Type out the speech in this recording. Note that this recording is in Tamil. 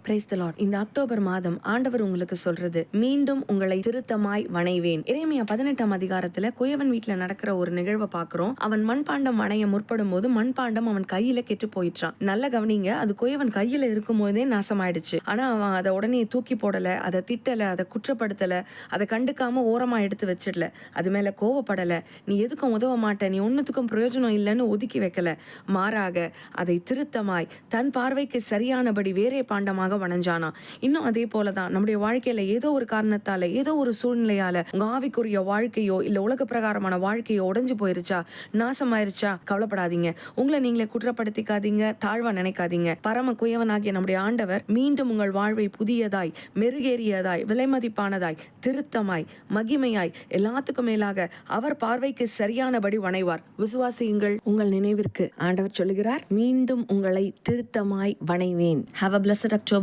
Praise the Lord. இந்த அக்டோபர் மாதம் ஆண்டவர் உங்களுக்கு சொல்றது, மீண்டும் உங்களை திருத்தமாய் வணைவேன். எரேமியா 18ஆம் அதிகாரத்துல குயவன் வீட்டுல நடக்கிற ஒரு நிகழ்வை பாக்குறோம். அவன் மண்பாண்டம் வணைய முற்படும் போது மண்பாண்டம் அவன் கையில கெட்டு போயிட்டான். நல்ல கவனிங்க, அது குயவன் கையில இருக்கும் போதே நாசமாயிடுச்சு. ஆனா அவன் அதை உடனே தூக்கி போடல, அதை திட்டல, அதை குற்றப்படுத்தல, அதை கண்டுக்காம ஓரமா எடுத்து வச்சிடல, அது மேல கோவப்படல, நீ எதுக்கும் உதவ மாட்ட, நீ ஒன்னுத்துக்கும் பிரயோஜனம் இல்லைன்னு ஒதுக்கி வைக்கல. மாறாக அதை திருத்தமாய் தன் பார்வைக்கு சரியானபடி வேறே பாண்டமாக வணஞ்சானா. இன்னும் அதே போலதான் நம்முடைய வாழ்க்கையில ஏதோ ஒரு காரணத்தால, ஏதோ ஒரு சூழ்நிலையால உங்க ஆவிக்குரிய வாழ்க்கையோ இல்ல உலக பிரகாரமான வாழ்க்கையோ உடைஞ்சு போயிருச்சா, நாசமாயிருச்சா, கவலைப்படாதீங்க. உங்களை நீங்களே குற்றப்படுத்திக்காதீங்க, தாழ்வா நினைக்காதீங்க. பரம குயவனாகிய நம்முடைய ஆண்டவர் மீண்டும் உங்கள் வாழ்வை புதியதாய், மெருகேறியதாய், விலைமதிப்பானதாய், திருத்தமாய், மகிமையாய், எல்லாத்துக்கும் மேலாக அவர் பார்வைக்கு சரியானபடி வணைவார். விசுவாசியுங்கள். உங்கள் நினைவிற்கு ஆண்டவர் சொல்லுகிறார், மீண்டும் உங்களை திருத்தமாய் வணைவேன். Have a blessed October.